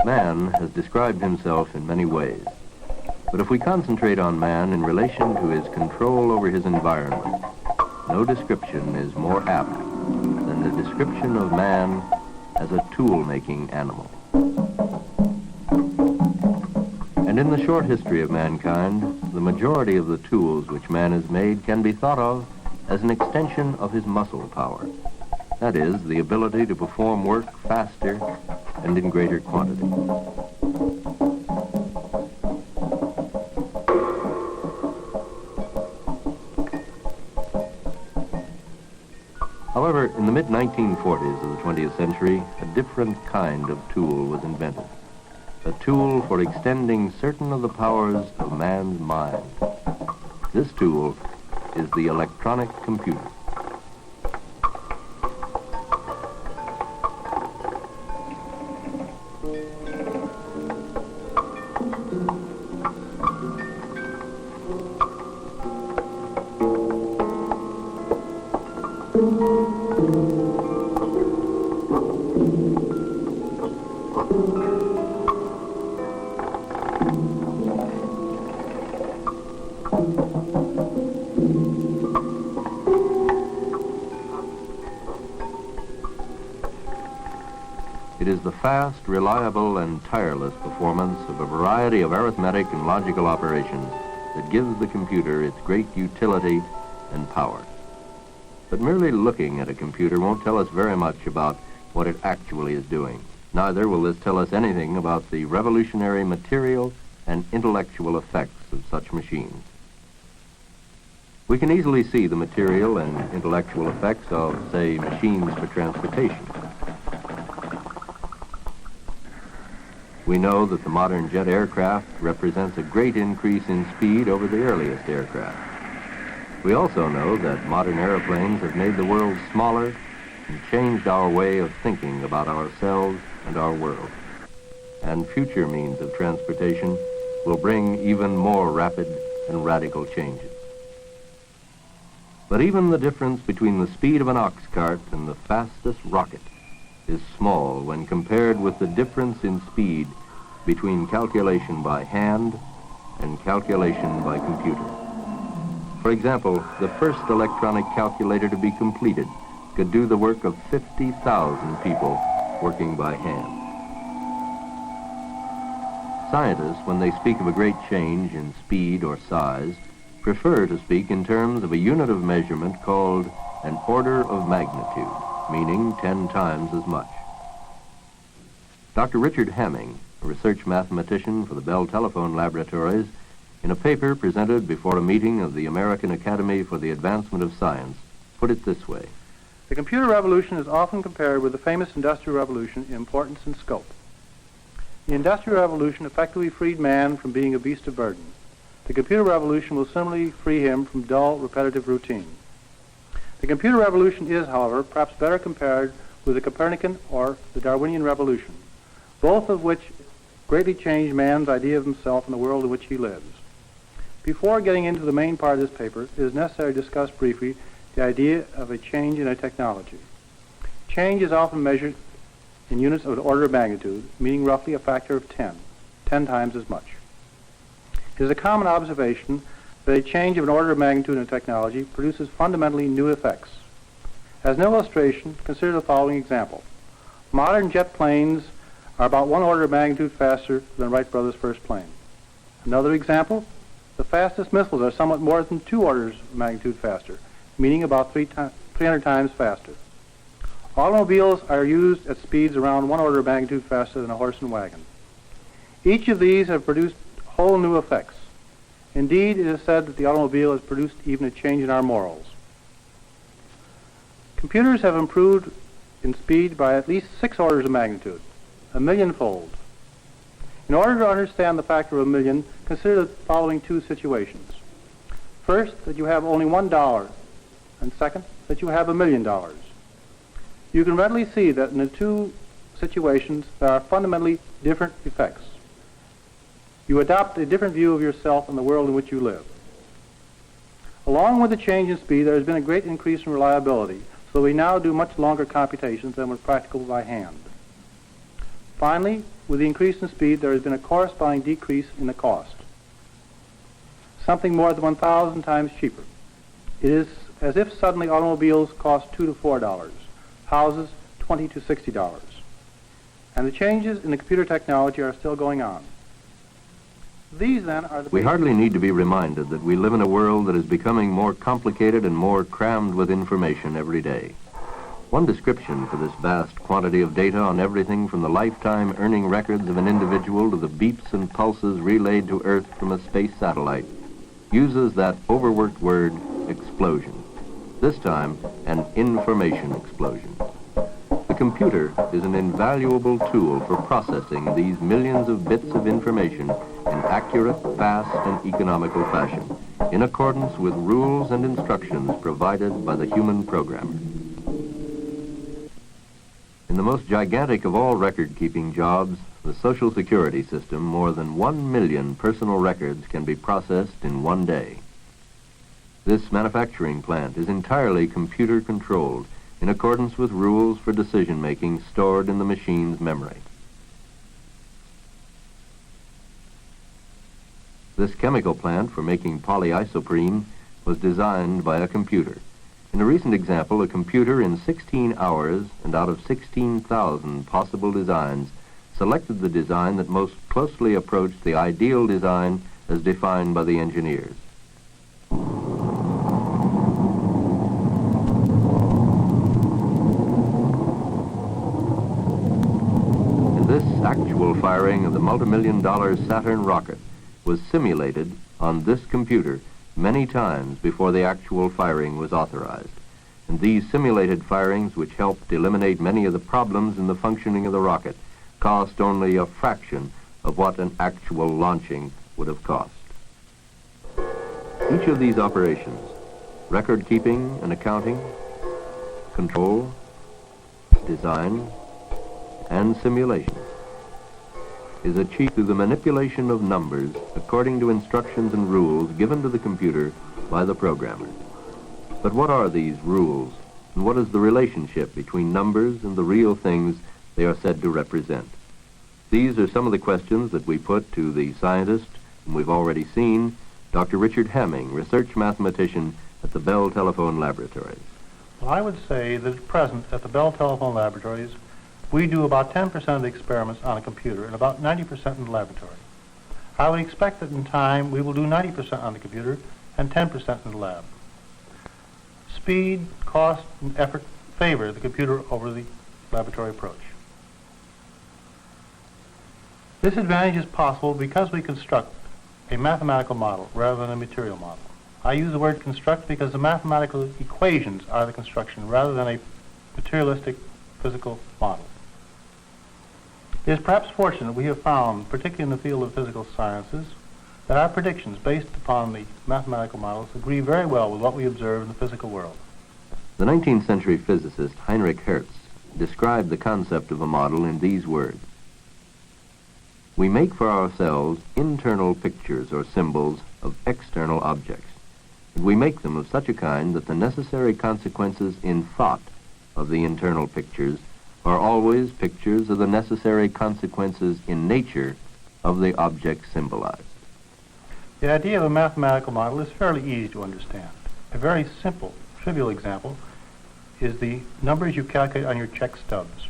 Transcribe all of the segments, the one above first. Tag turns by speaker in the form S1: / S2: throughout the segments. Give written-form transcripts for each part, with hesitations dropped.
S1: Man has described himself in many ways, but if we concentrate on man in relation to his control over his environment, no description is more apt than the description of man as a tool-making animal. And in the short history of mankind, the majority of the tools which man has made can be thought of as an extension of his muscle power. That is, the ability to perform work faster and in greater quantity. However, in the mid-1940s of the 20th century, a different kind of tool was invented. A tool for extending certain of the powers of man's mind. This tool is the electronic computer. It is the fast, reliable, and tireless performance of a variety of arithmetic and logical operations that gives the computer its great utility and power. But merely looking at a computer won't tell us very much about what it actually is doing. Neither will this tell us anything about the revolutionary material and intellectual effects of such machines. We can easily see the material and intellectual effects of, say, machines for transportation. We know that the modern jet aircraft represents a great increase in speed over the earliest aircraft. We also know that modern airplanes have made the world smaller and changed our way of thinking about ourselves and our world. And future means of transportation will bring even more rapid and radical changes. But even the difference between the speed of an ox cart and the fastest rocket is small when compared with the difference in speed between calculation by hand and calculation by computer. For example, the first electronic calculator to be completed could do the work of 50,000 people working by hand. Scientists, when they speak of a great change in speed or size, prefer to speak in terms of a unit of measurement called an order of magnitude, meaning 10 times as much. Dr. Richard Hamming, a research mathematician for the Bell Telephone Laboratories, in a paper presented before a meeting of the American Academy for the Advancement of Science, put it this way.
S2: The computer revolution is often compared with the famous Industrial Revolution in importance and scope. The Industrial Revolution effectively freed man from being a beast of burden. The computer revolution will similarly free him from dull, repetitive routine. The computer revolution is, however, perhaps better compared with the Copernican or the Darwinian revolution, both of which greatly changed man's idea of himself and the world in which he lives. Before getting into the main part of this paper, it is necessary to discuss briefly the idea of a change in a technology. Change is often measured in units of an order of magnitude, meaning roughly a factor of 10 times as much. It is a common observation that a change of an order of magnitude in a technology produces fundamentally new effects. As an illustration, consider the following example. Modern jet planes are about 1 order of magnitude faster than Wright brothers' first plane. Another example, the fastest missiles are somewhat more than 2 orders of magnitude faster, meaning about 300 times faster. Automobiles are used at speeds around 1 order of magnitude faster than a horse and wagon. Each of these have produced whole new effects. Indeed, it is said that the automobile has produced even a change in our morals. Computers have improved in speed by at least 6 orders of magnitude. a millionfold. In order to understand the factor of a million, consider the following two situations. First, that you have only $1, and second, that you have $1 million. You can readily see that in the two situations there are fundamentally different effects. You adopt a different view of yourself and the world in which you live. Along with the change in speed, there has been a great increase in reliability, so we now do much longer computations than were practicable by hand. Finally, with the increase in speed, there has been a corresponding decrease in the cost. Something more than 1,000 times cheaper. It is as if suddenly automobiles cost $2 to $4, houses $20 to $60. And the changes in the computer technology are still going on. These, then, are the...
S1: We hardly need to be reminded that we live in a world that is becoming more complicated and more crammed with information every day. One description for this vast quantity of data on everything from the lifetime earning records of an individual to the beeps and pulses relayed to Earth from a space satellite uses that overworked word, explosion. This time, an information explosion. The computer is an invaluable tool for processing these millions of bits of information in accurate, fast, and economical fashion, in accordance with rules and instructions provided by the human programmer. In the most gigantic of all record-keeping jobs, the Social Security system, more than 1 million personal records can be processed in one day. This manufacturing plant is entirely computer-controlled in accordance with rules for decision-making stored in the machine's memory. This chemical plant for making polyisoprene was designed by a computer. In a recent example, a computer in 16 hours and out of 16,000 possible designs selected the design that most closely approached the ideal design as defined by the engineers. And this actual firing of the multi-million-dollar Saturn rocket was simulated on this computer many times before the actual firing was authorized. And these simulated firings, which helped eliminate many of the problems in the functioning of the rocket, cost only a fraction of what an actual launching would have cost. Each of these operations, record keeping and accounting, control, design, and simulation, is achieved through the manipulation of numbers according to instructions and rules given to the computer by the programmer. But what are these rules, and what is the relationship between numbers and the real things they are said to represent? These are some of the questions that we put to the scientist, whom we've already seen, Dr. Richard Hamming, research mathematician at the Bell Telephone Laboratories.
S2: Well, I would say that at present at the Bell Telephone Laboratories, we do about 10% of the experiments on a computer and about 90% in the laboratory. I would expect that in time we will do 90% on the computer and 10% in the lab. Speed, cost, and effort favor the computer over the laboratory approach. This advantage is possible because we construct a mathematical model rather than a material model. I use the word construct because the mathematical equations are the construction rather than a materialistic physical model. It is perhaps fortunate we have found, particularly in the field of physical sciences, that our predictions based upon the mathematical models agree very well with what we observe in the physical world.
S1: The 19th century physicist Heinrich Hertz described the concept of a model in these words: "We make for ourselves internal pictures or symbols of external objects, and we make them of such a kind that the necessary consequences in thought of the internal pictures are always pictures of the necessary consequences in nature of the object symbolized."
S2: The idea of a mathematical model is fairly easy to understand. A very simple, trivial example is the numbers you calculate on your check stubs.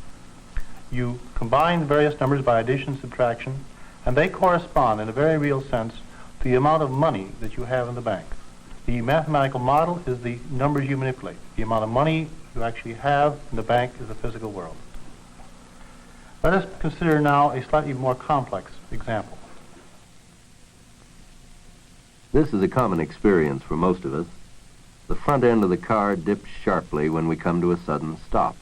S2: You combine the various numbers by addition and subtraction, and they correspond in a very real sense to the amount of money that you have in the bank. The mathematical model is the numbers you manipulate. The amount of money you actually have in the bank is the physical world. Let us consider now a slightly more complex example.
S1: This is a common experience for most of us. The front end of the car dips sharply when we come to a sudden stop.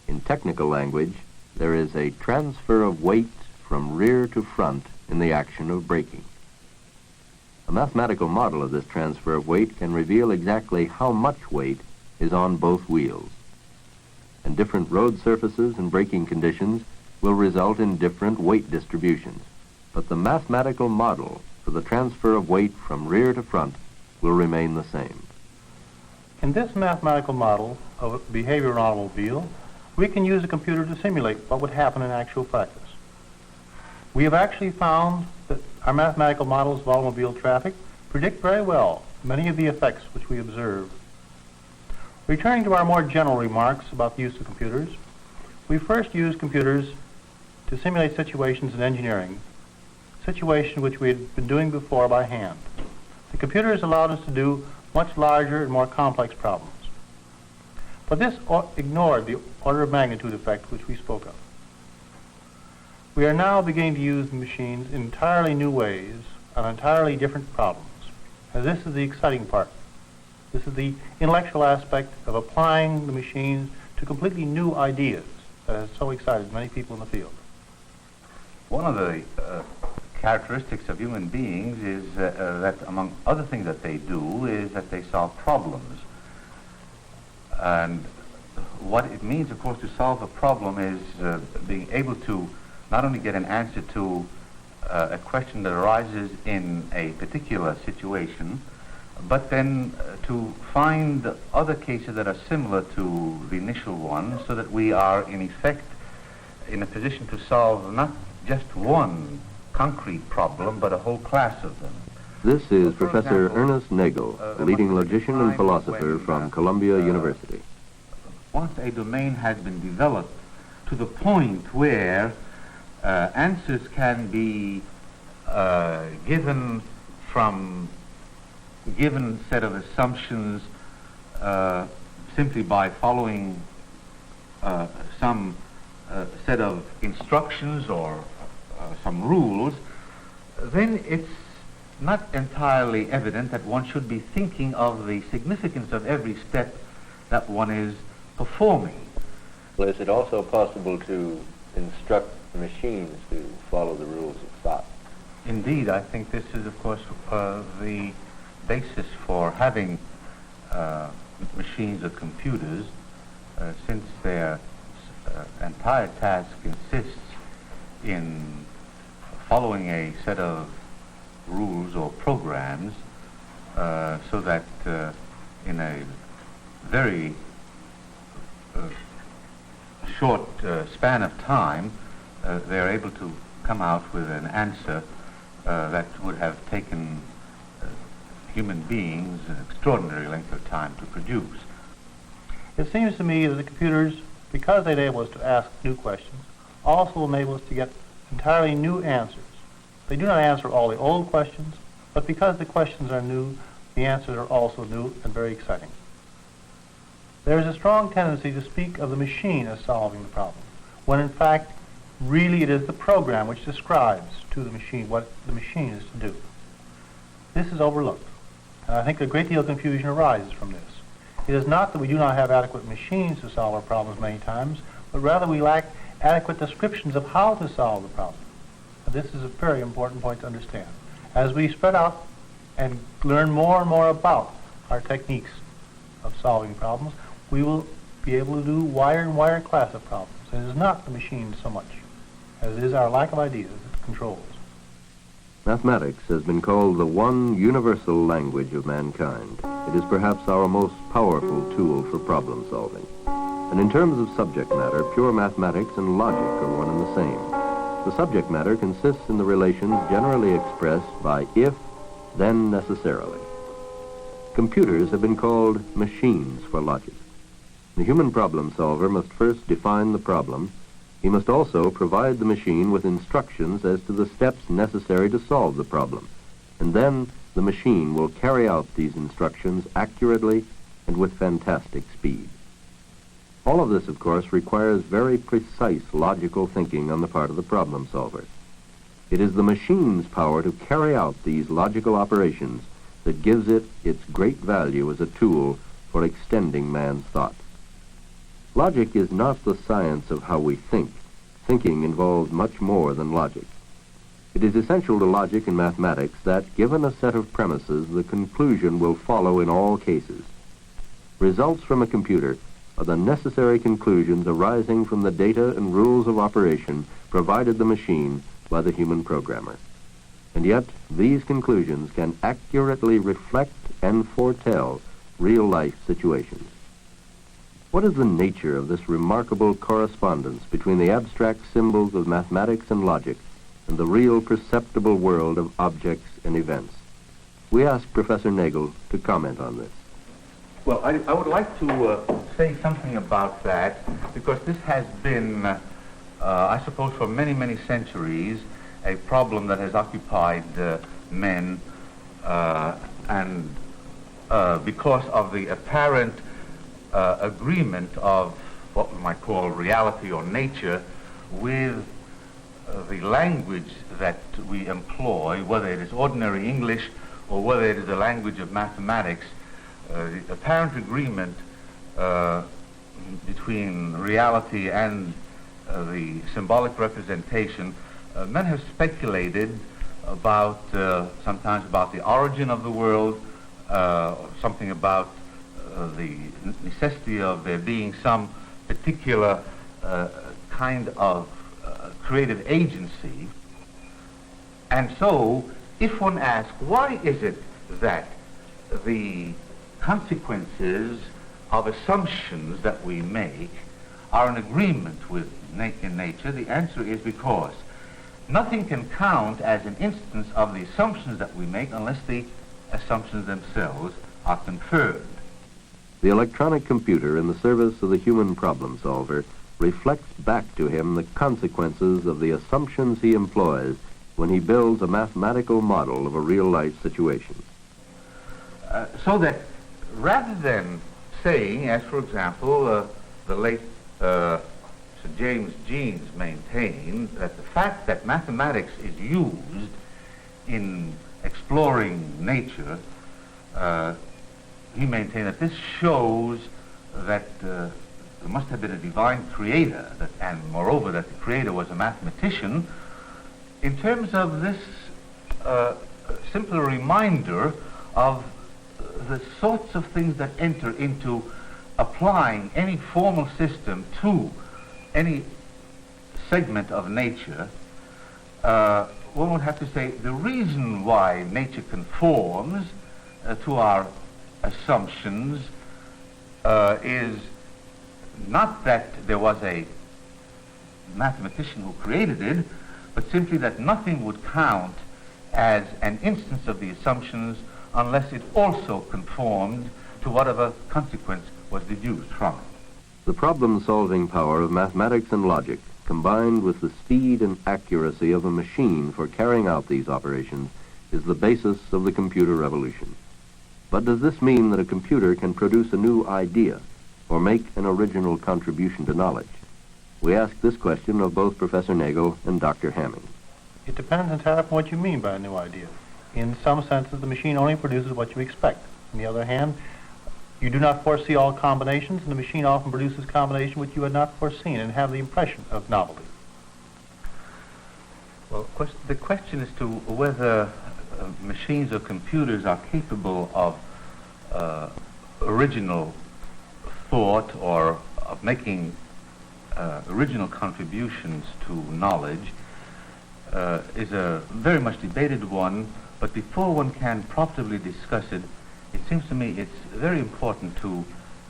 S1: In technical language, there is a transfer of weight from rear to front in the action of braking. A mathematical model of this transfer of weight can reveal exactly how much weight is on both wheels. And different road surfaces and braking conditions will result in different weight distributions. But the mathematical model for the transfer of weight from rear to front will remain the same.
S2: In this mathematical model of behavior in an automobile, we can use a computer to simulate what would happen in actual practice. We have actually found that our mathematical models of automobile traffic predict very well many of the effects which we observe. Returning to our more general remarks about the use of computers, we first use computers to simulate situations in engineering, situations which we had been doing before by hand. The computers allowed us to do much larger and more complex problems. But this ignored the order of magnitude effect which we spoke of. We are now beginning to use the machines in entirely new ways on entirely different problems. And this is the exciting part. This is the intellectual aspect of applying the machines to completely new ideas that has so excited many people in the field.
S3: One of the characteristics of human beings is that among other things that they do is that they solve problems. And what it means, of course, to solve a problem is being able to not only get an answer to a question that arises in a particular situation, but then to find other cases that are similar to the initial one, so that we are in effect in a position to solve not just one concrete problem, but a whole class of them.
S1: This is Professor Ernest Nagel, a leading logician and philosopher from Columbia University.
S3: Once a domain has been developed to the point where answers can be given from a given set of assumptions simply by following some set of instructions or some rules, then it's not entirely evident that one should be thinking of the significance of every step that one is performing.
S1: Well, is it also possible to instruct machines to follow the rules of thought?
S3: Indeed, I think this is, of course, the basis for having machines or computers, since their entire task consists in following a set of rules or programs, so that in a very short span of time, they're able to come out with an answer that would have taken human beings an extraordinary length of time to produce.
S2: It seems to me that the computers, because they enable us to ask new questions, also enable us to get entirely new answers. They do not answer all the old questions, but because the questions are new, the answers are also new and very exciting. There is a strong tendency to speak of the machine as solving the problem, when in fact, really it is the program which describes to the machine what the machine is to do. This is overlooked, and I think a great deal of confusion arises from this. It is not that we do not have adequate machines to solve our problems many times, but rather we lack adequate descriptions of how to solve the problem. And this is a very important point to understand. As we spread out and learn more and more about our techniques of solving problems, we will be able to do wider and wider class of problems. It is not the machine so much as it is our lack of ideas that controls.
S1: Mathematics has been called the one universal language of mankind. It is perhaps our most powerful tool for problem solving. And in terms of subject matter, pure mathematics and logic are one and the same. The subject matter consists in the relations generally expressed by if, then necessarily. Computers have been called machines for logic. The human problem solver must first define the problem. He must also provide the machine with instructions as to the steps necessary to solve the problem. And then the machine will carry out these instructions accurately and with fantastic speed. All of this, of course, requires very precise logical thinking on the part of the problem solver. It is the machine's power to carry out these logical operations that gives it its great value as a tool for extending man's thought. Logic is not the science of how we think. thinking involves much more than logic. It is essential to logic and mathematics that, given a set of premises, the conclusion will follow in all cases. Results from a computer are the necessary conclusions arising from the data and rules of operation provided the machine by the human programmer. And yet, these conclusions can accurately reflect and foretell real-life situations. What is the nature of this remarkable correspondence between the abstract symbols of mathematics and logic and the real perceptible world of objects and events? We asked Professor Nagel to comment on this.
S3: Well, I would like to say something about that, because this has been, I suppose, for many, many centuries, a problem that has occupied men, and because of the apparent agreement of what we might call reality or nature with the language that we employ, whether it is ordinary English or whether it is the language of mathematics, the apparent agreement between reality and the symbolic representation, men have speculated about, sometimes about the origin of the world, something about the necessity of there being some particular kind of creative agency. And so, if one asks, why is it that the consequences of assumptions that we make are in agreement with in nature, the answer is because nothing can count as an instance of the assumptions that we make unless the assumptions themselves are confirmed.
S1: The electronic computer in the service of the human problem solver reflects back to him the consequences of the assumptions he employs when he builds a mathematical model of a real-life situation.
S3: So that rather than saying, as for example, the late Sir James Jeans maintained, that the fact that mathematics is used in exploring nature, he maintained that this shows that there must have been a divine creator, and moreover that the creator was a mathematician. In terms of this simple reminder of the sorts of things that enter into applying any formal system to any segment of nature, one would have to say the reason why nature conforms to our assumptions is not that there was a mathematician who created it, but simply that nothing would count as an instance of the assumptions unless it also conformed to whatever consequence was deduced from it.
S1: The problem-solving power of mathematics and logic, combined with the speed and accuracy of a machine for carrying out these operations, is the basis of the computer revolution. But does this mean that a computer can produce a new idea or make an original contribution to knowledge? We asked this question of both Professor Nagel and Dr. Hamming.
S2: It depends entirely upon what you mean by a new idea. In some senses, the machine only produces what you expect. On the other hand, you do not foresee all combinations, and the machine often produces combinations which you had not foreseen and have the impression of novelty.
S3: Well, the question as to whether machines or computers are capable of original thought or of making original contributions to knowledge is a very much debated one, but before one can profitably discuss it, it seems to me it's very important to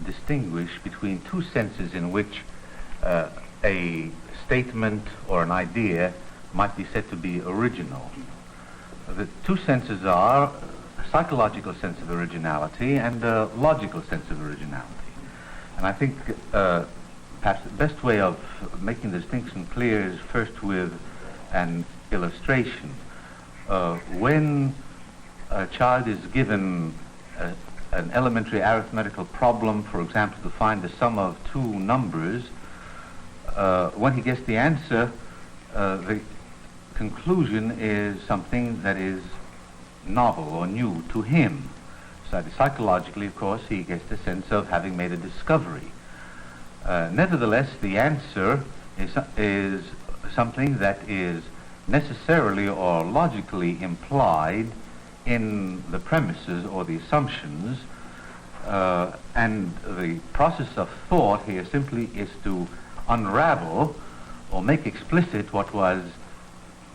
S3: distinguish between two senses in which a statement or an idea might be said to be original. The two senses are a psychological sense of originality and a logical sense of originality. And I think perhaps the best way of making the distinction clear is first with an illustration. When a child is given an elementary arithmetical problem, for example, to find the sum of two numbers, when he gets the answer, the conclusion is something that is novel or new to him. So psychologically, of course, he gets the sense of having made a discovery. Nevertheless, the answer is something that is necessarily or logically implied in the premises or the assumptions, and the process of thought here simply is to unravel or make explicit what was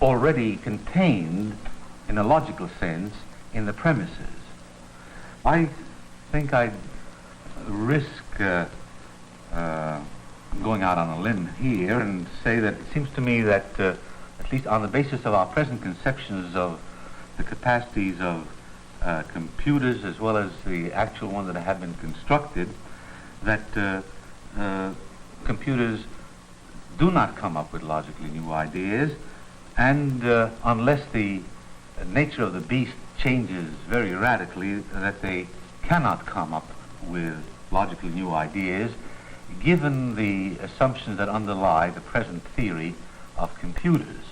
S3: already contained in a logical sense in the premises. I think I'd risk going out on a limb here and say that it seems to me that, at least on the basis of our present conceptions of the capacities of computers as well as the actual ones that have been constructed, that computers do not come up with logically new ideas, and unless the nature of the beast changes very radically, that they cannot come up with logically new ideas, given the assumptions that underlie the present theory of computers.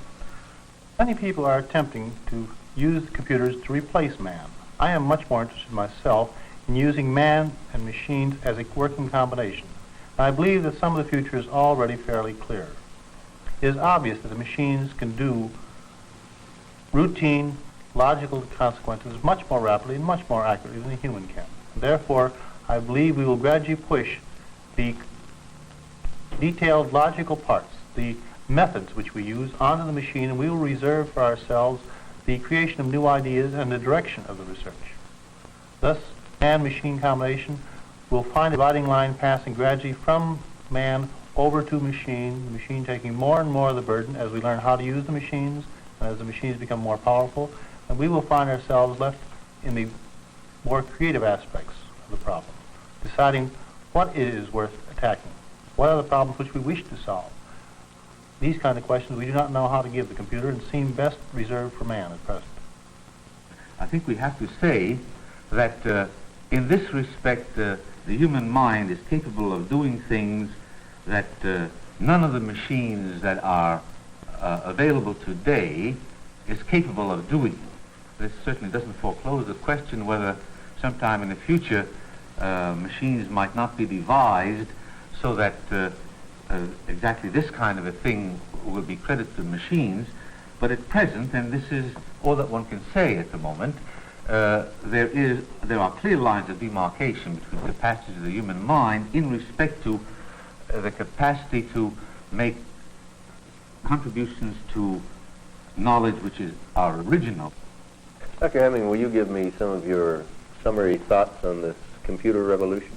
S2: Many people are attempting to use computers to replace man. I am much more interested myself in using man and machines as a working combination. I believe that some of the future is already fairly clear. It is obvious that the machines can do routine, logical consequences much more rapidly and much more accurately than a human can. Therefore, I believe we will gradually push the detailed logical parts, the methods which we use, onto the machine, and we will reserve for ourselves the creation of new ideas and the direction of the research. Thus, man-machine combination will find a dividing line passing gradually from man over to machine, the machine taking more and more of the burden as we learn how to use the machines, and as the machines become more powerful, and we will find ourselves left in the more creative aspects of the problem, deciding what it is worth attacking, what are the problems which we wish to solve. These kind of questions we do not know how to give the computer and seem best reserved for man at present.
S3: I think we have to say that in this respect the human mind is capable of doing things that none of the machines that are available today is capable of doing. This certainly doesn't foreclose the question whether sometime in the future machines might not be devised so that exactly this kind of a thing will be credited to machines. But at present, and this is all that one can say at the moment, there are clear lines of demarcation between the capacities of the human mind in respect to the capacity to make contributions to knowledge which is our original.
S1: Dr. Hemming, will you give me some of your summary thoughts on this computer revolution?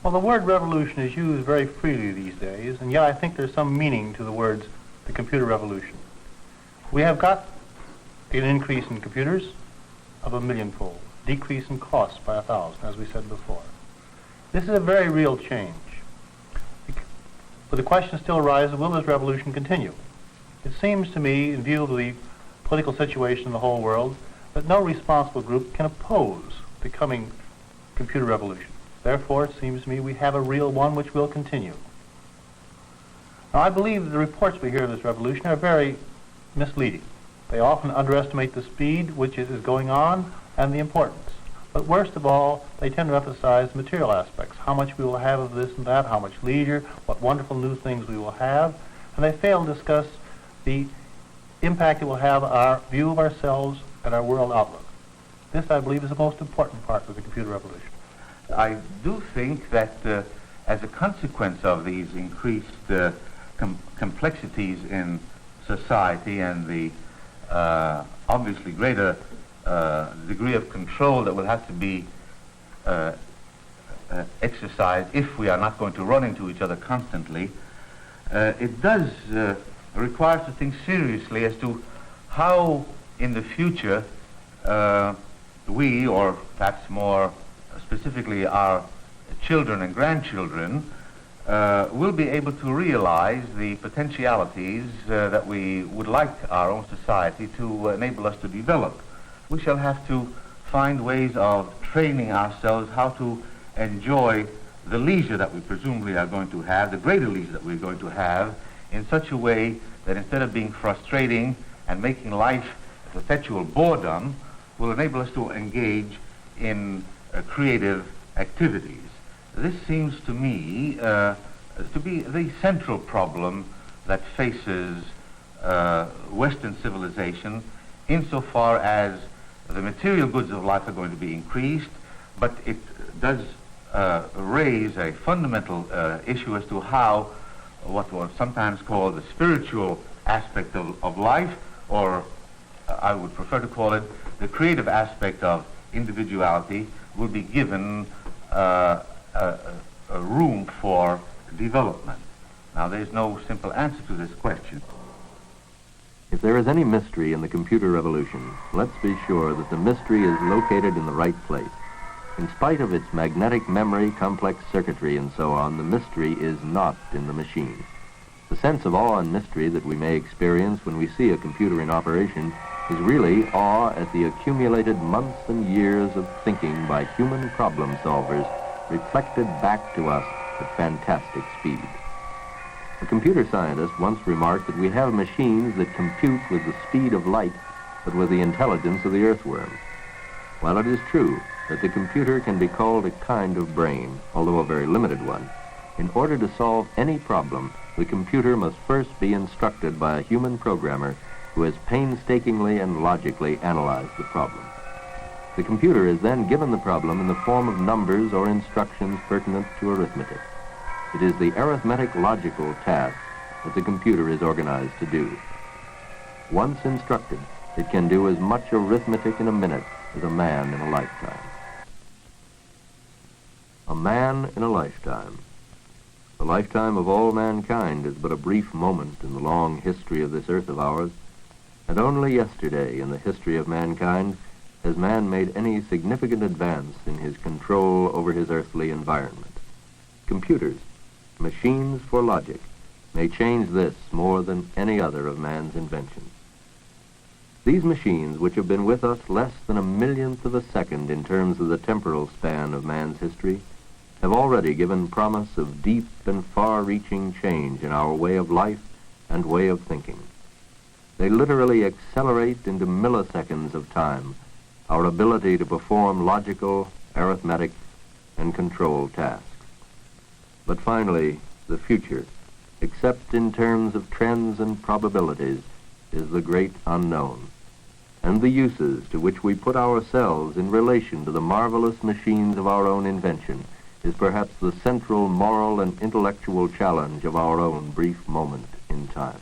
S2: Well, the word revolution is used very freely these days, and yet I think there's some meaning to the words the computer revolution. We have got an increase in computers of 1,000,000-fold, decrease in costs by 1,000, as we said before. This is a very real change. But the question still arises, will this revolution continue? It seems to me, in view of the political situation in the whole world, that no responsible group can oppose the coming computer revolution. Therefore, it seems to me we have a real one which will continue. Now, I believe that the reports we hear of this revolution are very misleading. They often underestimate the speed which is going on and the importance. But worst of all, they tend to emphasize the material aspects, how much we will have of this and that, how much leisure, what wonderful new things we will have, and they fail to discuss the impact it will have on our view of ourselves and our world outlook. This, I believe, is the most important part of the computer revolution.
S3: I do think that as a consequence of these increased complexities in society and the obviously greater degree of control that will have to be exercised if we are not going to run into each other constantly, it does require us to think seriously as to how in the future we, or perhaps more specifically our children and grandchildren, will be able to realize the potentialities that we would like our own society to enable us to develop. We shall have to find ways of training ourselves how to enjoy the leisure that we presumably are going to have, the greater leisure that we're going to have, in such a way that instead of being frustrating and making life a perpetual boredom, will enable us to engage in creative activities. This seems to me to be the central problem that faces Western civilization insofar as the material goods of life are going to be increased, but it does raise a fundamental issue as to how what was sometimes called the spiritual aspect of life, or I would prefer to call it the creative aspect of individuality, will be given a room for development. Now, there's no simple answer to this question.
S1: If there is any mystery in the computer revolution, let's be sure that the mystery is located in the right place. In spite of its magnetic memory, complex circuitry, and so on, the mystery is not in the machine. The sense of awe and mystery that we may experience when we see a computer in operation is really awe at the accumulated months and years of thinking by human problem solvers reflected back to us at fantastic speed. A computer scientist once remarked that we have machines that compute with the speed of light, but with the intelligence of the earthworm. While it is true that the computer can be called a kind of brain, although a very limited one, in order to solve any problem, the computer must first be instructed by a human programmer who has painstakingly and logically analyzed the problem. The computer is then given the problem in the form of numbers or instructions pertinent to arithmetic. It is the arithmetic logical task that the computer is organized to do. Once instructed, it can do as much arithmetic in a minute as a man in a lifetime. A man in a lifetime. The lifetime of all mankind is but a brief moment in the long history of this earth of ours, and only yesterday in the history of mankind has man made any significant advance in his control over his earthly environment. Computers, machines for logic, may change this more than any other of man's inventions. These machines, which have been with us less than a millionth of a second in terms of the temporal span of man's history, have already given promise of deep and far-reaching change in our way of life and way of thinking. They literally accelerate into milliseconds of time our ability to perform logical, arithmetic, and control tasks. But finally, the future, except in terms of trends and probabilities, is the great unknown, and the uses to which we put ourselves in relation to the marvelous machines of our own invention is perhaps the central moral and intellectual challenge of our own brief moment in time.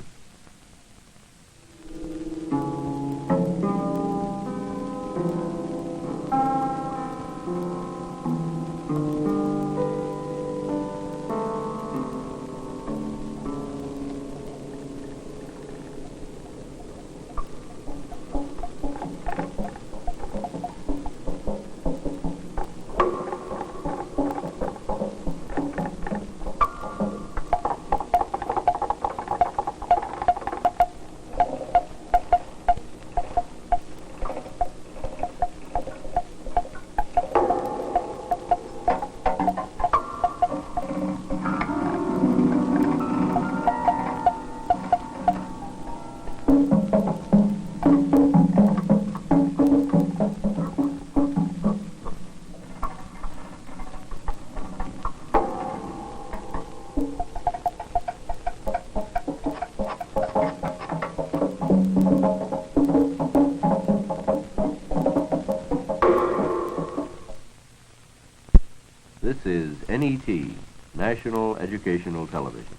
S1: This is NET, National Educational Television.